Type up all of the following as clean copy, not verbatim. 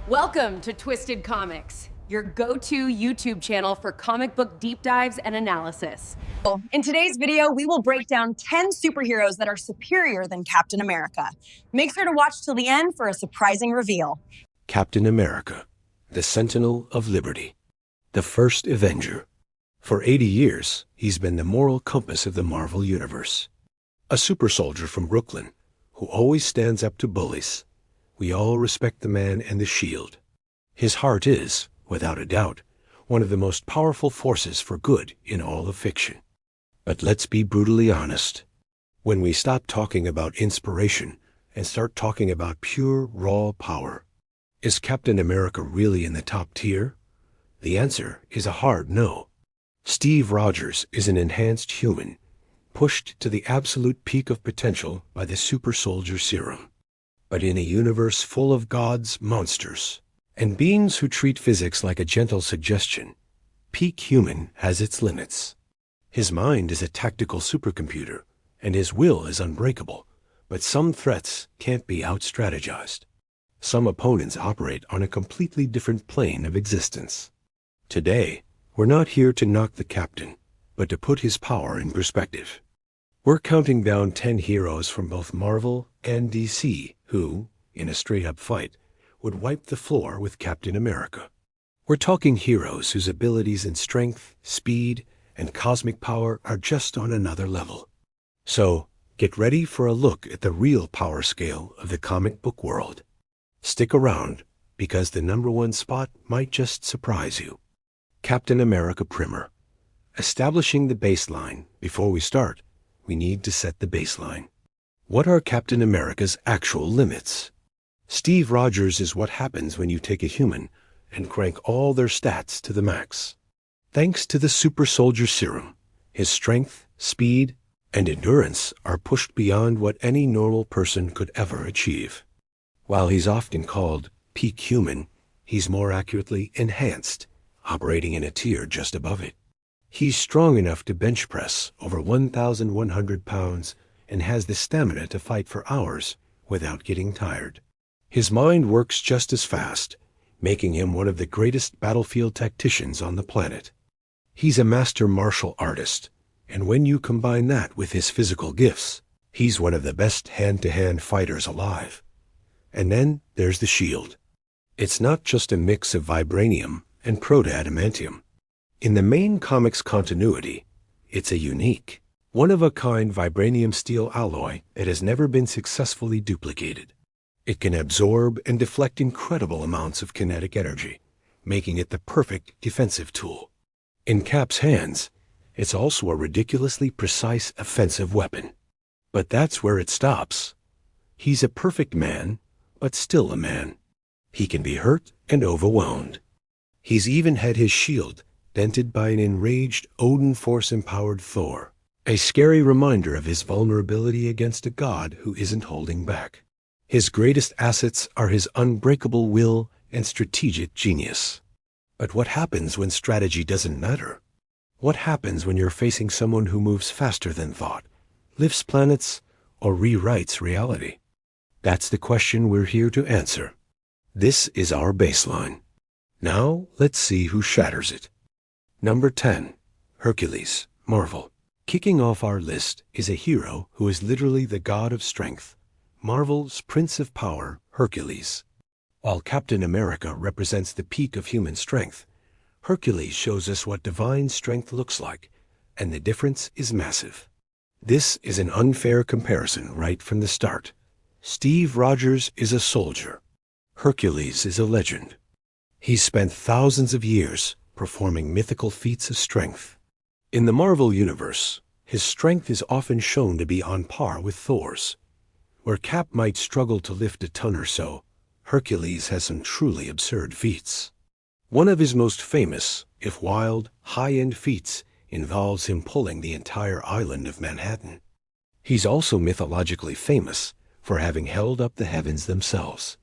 Welcome to Twisted Comics, your go-to YouTube channel for comic book deep dives and analysis. In today's video, we will break down 10 superheroes that are superior than Captain America. Make sure to watch till the end for a surprising reveal. Captain America, the Sentinel of Liberty, the first Avenger. For 80 years, he's been the moral compass of the Marvel Universe. A super soldier from Brooklyn, who always stands up to bullies. We all respect the man and the shield. His heart is, without a doubt, one of the most powerful forces for good in all of fiction. But let's be brutally honest. When we stop talking about inspiration and start talking about pure, raw power, is Captain America really in the top tier? The answer is a hard no. Steve Rogers is an enhanced human, pushed to the absolute peak of potential by the Super Soldier Serum. But in a universe full of gods, monsters, and beings who treat physics like a gentle suggestion, peak human has its limits. His mind is a tactical supercomputer, and his will is unbreakable, but some threats can't be out-strategized. Some opponents operate on a completely different plane of existence. Today, we're not here to knock the captain, but to put his power in perspective. We're counting down 10 heroes from both Marvel and DC who, in a straight-up fight, would wipe the floor with Captain America. We're talking heroes whose abilities in strength, speed, and cosmic power are just on another level. So, get ready for a look at the real power scale of the comic book world. Stick around, because the #1 spot might just surprise you. Captain America Primer. Establishing the baseline. Before we start, we need to set the baseline. What are Captain America's actual limits? Steve Rogers is what happens when you take a human and crank all their stats to the max. Thanks to the Super Soldier Serum, his strength, speed, and endurance are pushed beyond what any normal person could ever achieve. While he's often called peak human, he's more accurately enhanced, operating in a tier just above it. He's strong enough to bench press over 1,100 pounds and has the stamina to fight for hours without getting tired. His mind works just as fast, making him one of the greatest battlefield tacticians on the planet. He's a master martial artist, and when you combine that with his physical gifts, he's one of the best hand-to-hand fighters alive. And then there's the shield. It's not just a mix of vibranium and proto-adamantium. In the main comics continuity, it's a unique, one-of-a-kind vibranium steel alloy that has never been successfully duplicated. It can absorb and deflect incredible amounts of kinetic energy, making it the perfect defensive tool. In Cap's hands, it's also a ridiculously precise offensive weapon. But that's where it stops. He's a perfect man, but still a man. He can be hurt and overwhelmed. He's even had his shield dented by an enraged Odin Force-empowered Thor, a scary reminder of his vulnerability against a god who isn't holding back. His greatest assets are his unbreakable will and strategic genius. But what happens when strategy doesn't matter? What happens when you're facing someone who moves faster than thought, lifts planets, or rewrites reality? That's the question we're here to answer. This is our baseline. Now, let's see who shatters it. Number 10. Hercules, Marvel. Kicking off our list is a hero who is literally the god of strength, Marvel's Prince of Power, Hercules. While Captain America represents the peak of human strength, Hercules shows us what divine strength looks like, and the difference is massive. This is an unfair comparison right from the start. Steve Rogers is a soldier. Hercules is a legend. He's spent thousands of years performing mythical feats of strength. In the Marvel Universe, his strength is often shown to be on par with Thor's. Where Cap might struggle to lift a ton or so, Hercules has some truly absurd feats. One of his most famous, if wild, high-end feats involves him pulling the entire island of Manhattan. He's also mythologically famous for having held up the heavens themselves.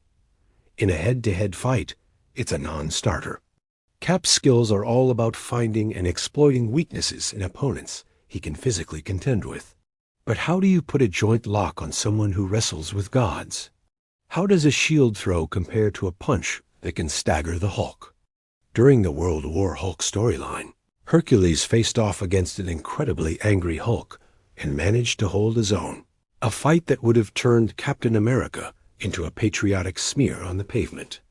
In a head-to-head fight, it's a non-starter. Cap's skills are all about finding and exploiting weaknesses in opponents he can physically contend with. But how do you put a joint lock on someone who wrestles with gods? How does a shield throw compare to a punch that can stagger the Hulk. During the World War Hulk storyline, Hercules faced off against an incredibly angry Hulk and managed to hold his own, a fight that would have turned Captain America into a patriotic smear on the pavement.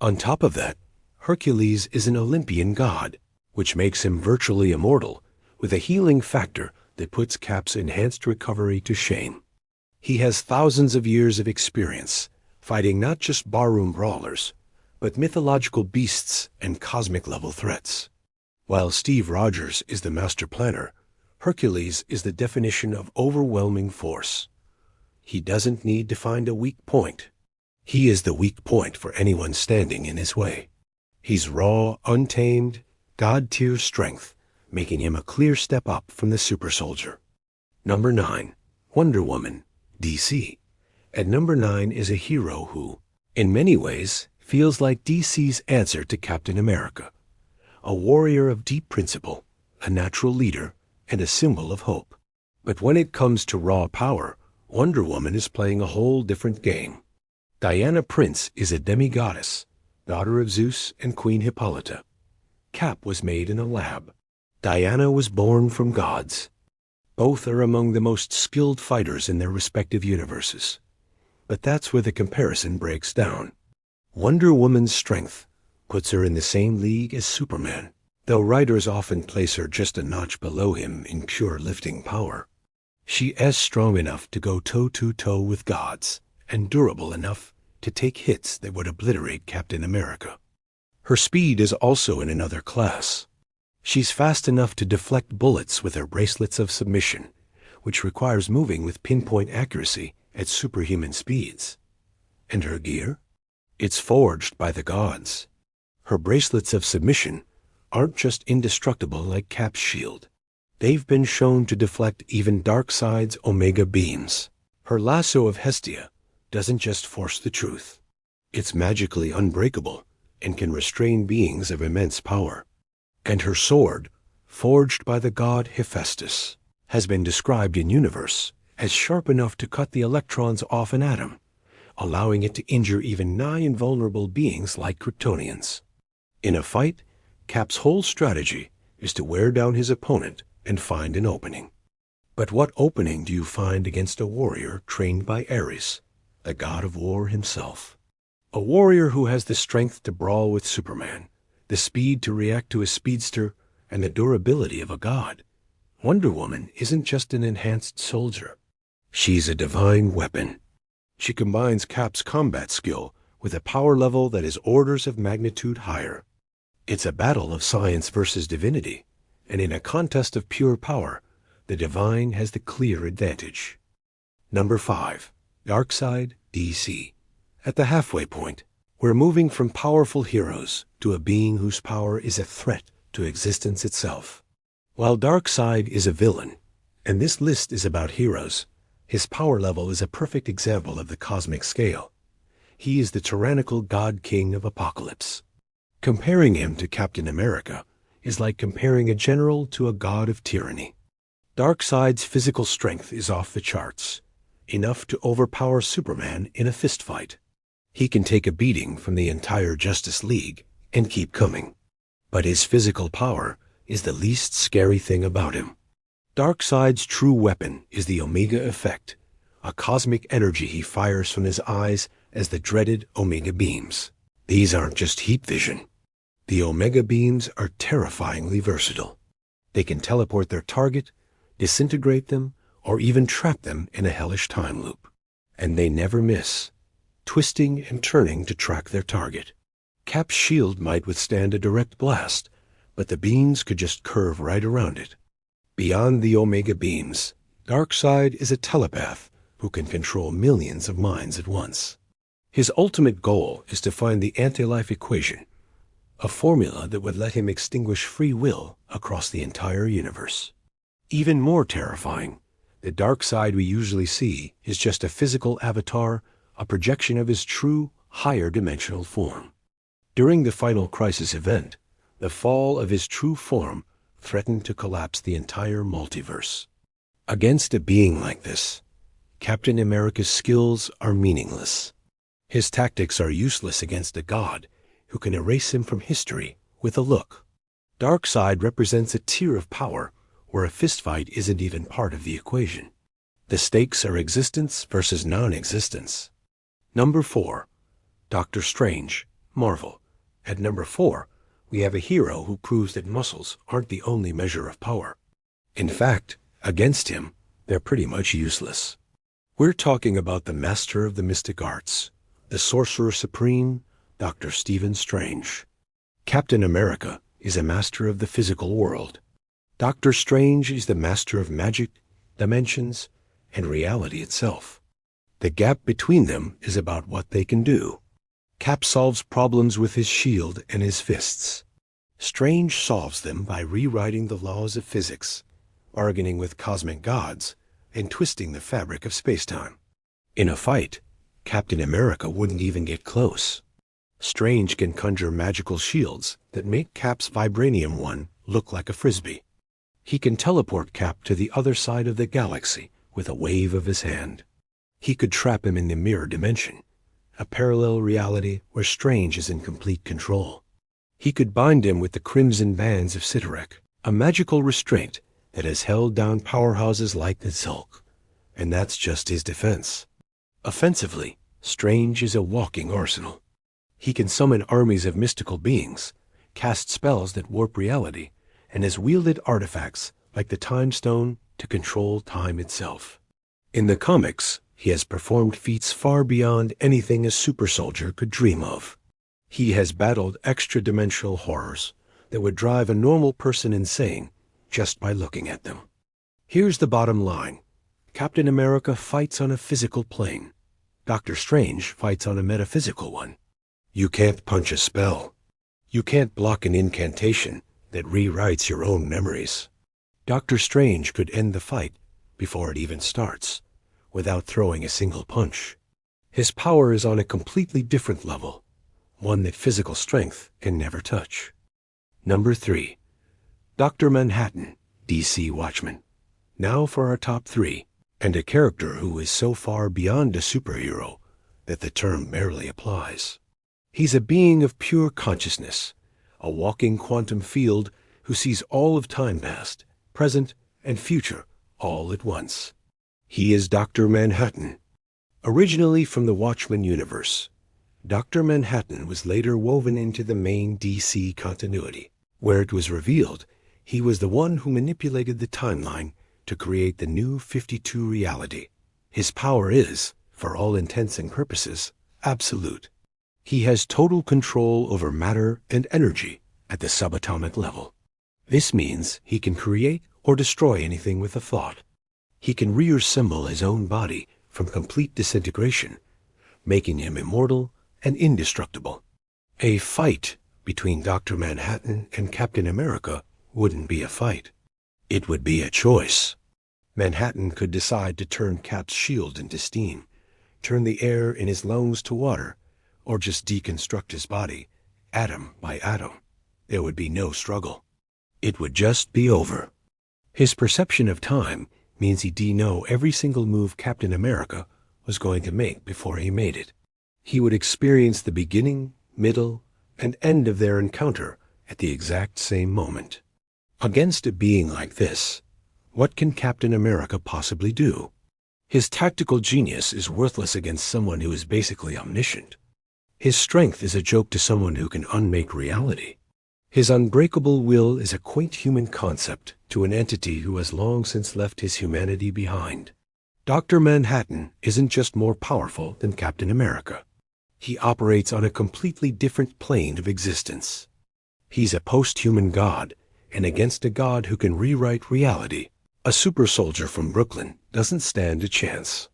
On top of that, Hercules is an Olympian god, which makes him virtually immortal, with a healing factor that puts Cap's enhanced recovery to shame. He has thousands of years of experience, fighting not just barroom brawlers, but mythological beasts and cosmic-level threats. While Steve Rogers is the master planner, Hercules is the definition of overwhelming force. He doesn't need to find a weak point. He is the weak point for anyone standing in his way. He's raw, untamed, god-tier strength, making him a clear step up from the Super Soldier. Number 9. Wonder Woman, DC. At number 9 is a hero who, in many ways, feels like DC's answer to Captain America. A warrior of deep principle, a natural leader, and a symbol of hope. But when it comes to raw power, Wonder Woman is playing a whole different game. Diana Prince is a demigoddess, daughter of Zeus and Queen Hippolyta. Cap was made in a lab. Diana was born from gods. Both are among the most skilled fighters in their respective universes. But that's where the comparison breaks down. Wonder Woman's strength puts her in the same league as Superman, though writers often place her just a notch below him in pure lifting power. She is strong enough to go toe-to-toe with gods, and durable enough to take hits that would obliterate Captain America. Her speed is also in another class. She's fast enough to deflect bullets with her bracelets of submission, which requires moving with pinpoint accuracy at superhuman speeds. And her gear? It's forged by the gods. Her bracelets of submission aren't just indestructible like Cap's shield. They've been shown to deflect even Darkseid's Omega beams. Her lasso of Hestia doesn't just force the truth. It's magically unbreakable and can restrain beings of immense power. And her sword, forged by the god Hephaestus, has been described in universe as sharp enough to cut the electrons off an atom, allowing it to injure even nigh invulnerable beings like Kryptonians. In a fight, Cap's whole strategy is to wear down his opponent and find an opening. But what opening do you find against a warrior trained by Ares, the god of war himself? A warrior who has the strength to brawl with Superman, the speed to react to a speedster, and the durability of a god. Wonder Woman isn't just an enhanced soldier. She's a divine weapon. She combines Cap's combat skill with a power level that is orders of magnitude higher. It's a battle of science versus divinity, and in a contest of pure power, the divine has the clear advantage. Number 5. Darkseid, DC. At the halfway point, we're moving from powerful heroes to a being whose power is a threat to existence itself. While Darkseid is a villain, and this list is about heroes, his power level is a perfect example of the cosmic scale. He is the tyrannical god-king of apocalypse. Comparing him to Captain America is like comparing a general to a god of tyranny. Darkseid's physical strength is off the charts, enough to overpower Superman in a fistfight. He can take a beating from the entire Justice League and keep coming. But his physical power is the least scary thing about him. Darkseid's true weapon is the Omega effect, a cosmic energy he fires from his eyes as the dreaded Omega beams. These aren't just heat vision. The Omega beams are terrifyingly versatile. They can teleport their target, disintegrate them, or even trap them in a hellish time loop. And they never miss, twisting and turning to track their target. Cap's shield might withstand a direct blast, but the beams could just curve right around it. Beyond the Omega beams, Darkseid is a telepath who can control millions of minds at once. His ultimate goal is to find the anti-life equation, a formula that would let him extinguish free will across the entire universe. Even more terrifying, the Darkseid we usually see is just a physical avatar, a projection of his true, higher dimensional form. During the Final Crisis event, the fall of his true form threatened to collapse the entire multiverse. Against a being like this, Captain America's skills are meaningless. His tactics are useless against a god, who can erase him from history with a look. Darkseid represents a tier of power where a fistfight isn't even part of the equation. The stakes are existence versus non-existence. Number 4, Doctor Strange, Marvel. At number 4, we have a hero who proves that muscles aren't the only measure of power. In fact, against him, they're pretty much useless. We're talking about the master of the mystic arts, the sorcerer supreme, Dr. Stephen Strange. Captain America is a master of the physical world. Doctor Strange is the master of magic, dimensions, and reality itself. The gap between them is about what they can do. Cap solves problems with his shield and his fists. Strange solves them by rewriting the laws of physics, bargaining with cosmic gods, and twisting the fabric of space-time. In a fight, Captain America wouldn't even get close. Strange can conjure magical shields that make Cap's vibranium one look like a frisbee. He can teleport Cap to the other side of the galaxy with a wave of his hand. He could trap him in the mirror dimension, a parallel reality where Strange is in complete control. He could bind him with the crimson bands of Cyttorak, a magical restraint that has held down powerhouses like the Zulk, and that's just his defense. Offensively, Strange is a walking arsenal. He can summon armies of mystical beings, cast spells that warp reality, and has wielded artifacts like the Time Stone to control time itself. In the comics, he has performed feats far beyond anything a super soldier could dream of. He has battled extra-dimensional horrors that would drive a normal person insane just by looking at them. Here's the bottom line. Captain America fights on a physical plane. Doctor Strange fights on a metaphysical one. You can't punch a spell. You can't block an incantation that rewrites your own memories. Doctor Strange could end the fight before it even starts, without throwing a single punch. His power is on a completely different level, one that physical strength can never touch. Number 3, Dr. Manhattan, DC Watchmen. Now for our top 3, and a character who is so far beyond a superhero that the term barely applies. He's a being of pure consciousness, a walking quantum field who sees all of time past, present, and future all at once. He is Dr. Manhattan. Originally from the Watchmen universe, Dr. Manhattan was later woven into the main DC continuity, where it was revealed he was the one who manipulated the timeline to create the new 52 reality. His power is, for all intents and purposes, absolute. He has total control over matter and energy at the subatomic level. This means he can create or destroy anything with a thought. He can reassemble his own body from complete disintegration, making him immortal and indestructible. A fight between Dr. Manhattan and Captain America wouldn't be a fight. It would be a choice. Manhattan could decide to turn Cap's shield into steam, turn the air in his lungs to water, or just deconstruct his body, atom by atom. There would be no struggle. It would just be over. His perception of time means he'd know every single move Captain America was going to make before he made it. He would experience the beginning, middle, and end of their encounter at the exact same moment. Against a being like this, what can Captain America possibly do? His tactical genius is worthless against someone who is basically omniscient. His strength is a joke to someone who can unmake reality. His unbreakable will is a quaint human concept to an entity who has long since left his humanity behind. Dr. Manhattan isn't just more powerful than Captain America. He operates on a completely different plane of existence. He's a post-human god, and against a god who can rewrite reality, a super soldier from Brooklyn doesn't stand a chance.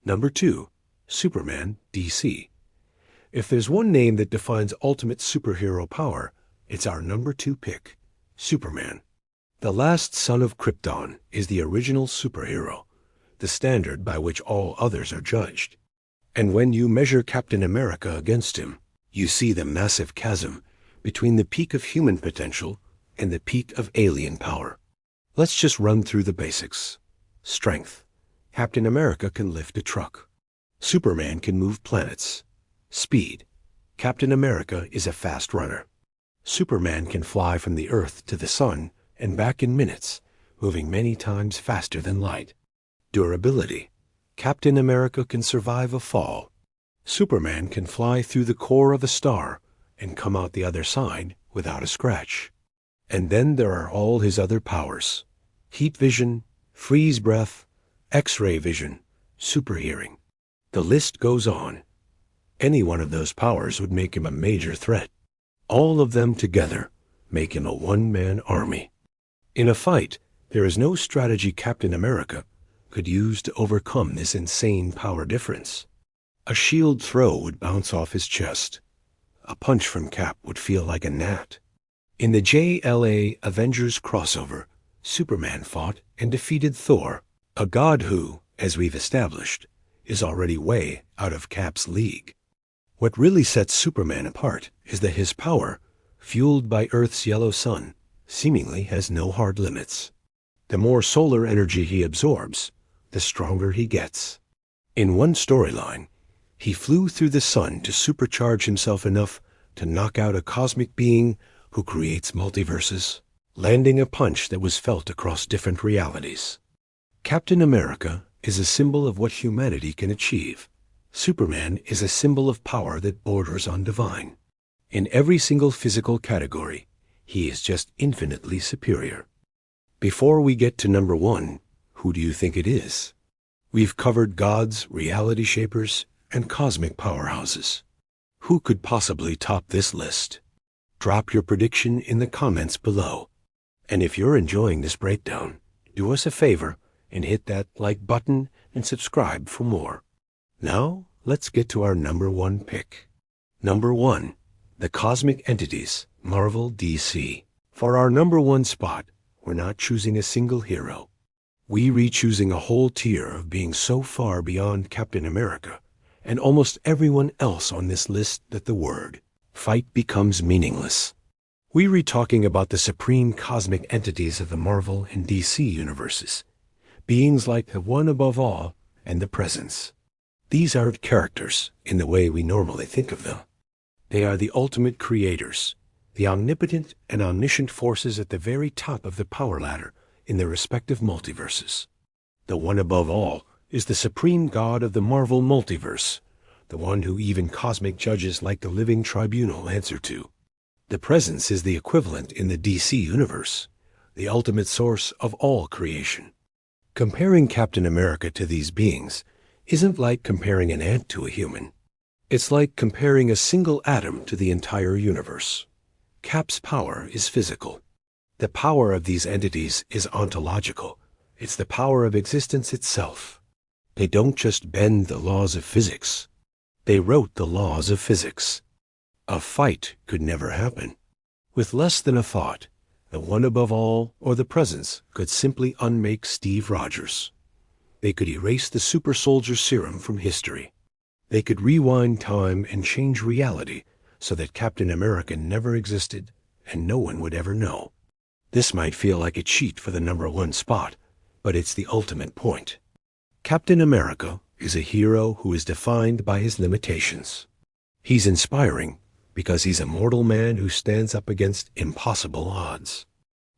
Number 2, Superman, DC. If there's one name that defines ultimate superhero power, it's our number 2 pick, Superman. The last son of Krypton is the original superhero, the standard by which all others are judged. And when you measure Captain America against him, you see the massive chasm between the peak of human potential and the peak of alien power. Let's just run through the basics. Strength. Captain America can lift a truck. Superman can move planets. Speed. Captain America is a fast runner. Superman can fly from the Earth to the Sun and back in minutes, moving many times faster than light. Durability. Captain America can survive a fall. Superman can fly through the core of a star and come out the other side without a scratch. And then there are all his other powers. Heat vision, freeze breath, X-ray vision, super hearing. The list goes on. Any one of those powers would make him a major threat. All of them together make him a one-man army. In a fight, there is no strategy Captain America could use to overcome this insane power difference. A shield throw would bounce off his chest. A punch from Cap would feel like a gnat. In the JLA Avengers crossover, Superman fought and defeated Thor, a god who, as we've established, is already way out of Cap's league. What really sets Superman apart is that his power, fueled by Earth's yellow sun, seemingly has no hard limits. The more solar energy he absorbs, the stronger he gets. In one storyline, he flew through the sun to supercharge himself enough to knock out a cosmic being who creates multiverses, landing a punch that was felt across different realities. Captain America is a symbol of what humanity can achieve. Superman is a symbol of power that borders on divine. In every single physical category, he is just infinitely superior. Before we get to number one, who do you think it is? We've covered gods, reality shapers, and cosmic powerhouses. Who could possibly top this list? Drop your prediction in the comments below. And if you're enjoying this breakdown, do us a favor and hit that like button and subscribe for more. Now, let's get to our number one pick. Number one, the cosmic entities, Marvel DC. For our number one spot, we're not choosing a single hero. We re-choosing a whole tier of being so far beyond Captain America and almost everyone else on this list that the word fight becomes meaningless. We re-talking about the supreme cosmic entities of the Marvel and DC universes, beings like the one above all and the presence. These aren't characters in the way we normally think of them. They are the ultimate creators, the omnipotent and omniscient forces at the very top of the power ladder in their respective multiverses. The one above all is the supreme god of the Marvel multiverse, the one who even cosmic judges like the living tribunal answer to. The presence is the equivalent in the DC universe, the ultimate source of all creation. Comparing Captain America to these beings isn't like comparing an ant to a human. It's like comparing a single atom to the entire universe. Cap's power is physical. The power of these entities is ontological. It's the power of existence itself. They don't just bend the laws of physics. They wrote the laws of physics. A fight could never happen. With less than a thought, the one above all or the presence could simply unmake Steve Rogers. They could erase the Super Soldier Serum from history. They could rewind time and change reality so that Captain America never existed and no one would ever know. This might feel like a cheat for the number one spot, but it's the ultimate point. Captain America is a hero who is defined by his limitations. He's inspiring because he's a mortal man who stands up against impossible odds.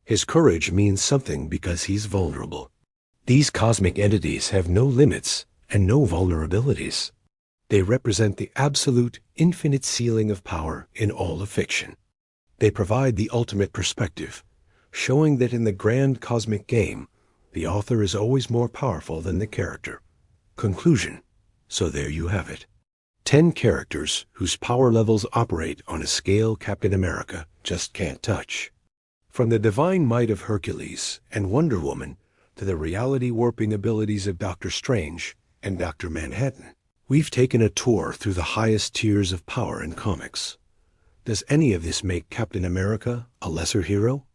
His courage means something because he's vulnerable. These cosmic entities have no limits and no vulnerabilities. They represent the absolute, infinite ceiling of power in all of fiction. They provide the ultimate perspective, showing that in the grand cosmic game, the author is always more powerful than the character. Conclusion. So there you have it. 10 characters whose power levels operate on a scale Captain America just can't touch. From the divine might of Hercules and Wonder Woman to the reality-warping abilities of Doctor Strange and Dr. Manhattan, we've taken a tour through the highest tiers of power in comics. Does any of this make Captain America a lesser hero?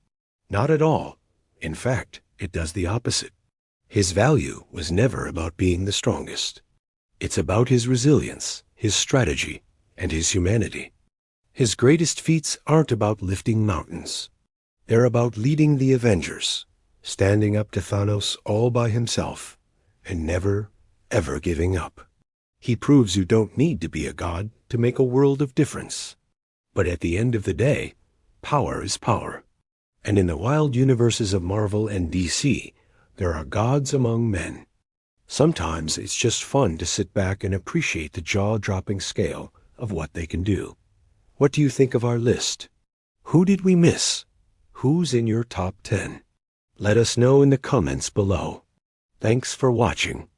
Not at all. In fact, it does the opposite. His value was never about being the strongest. It's about his resilience, his strategy, and his humanity. His greatest feats aren't about lifting mountains. They're about leading the Avengers, standing up to Thanos all by himself, and never, ever giving up. He proves you don't need to be a god to make a world of difference. But at the end of the day, power is power. And in the wild universes of Marvel and DC, there are gods among men. Sometimes it's just fun to sit back and appreciate the jaw-dropping scale of what they can do. What do you think of our list? Who did we miss? Who's in your top 10? Let us know in the comments below. Thanks for watching.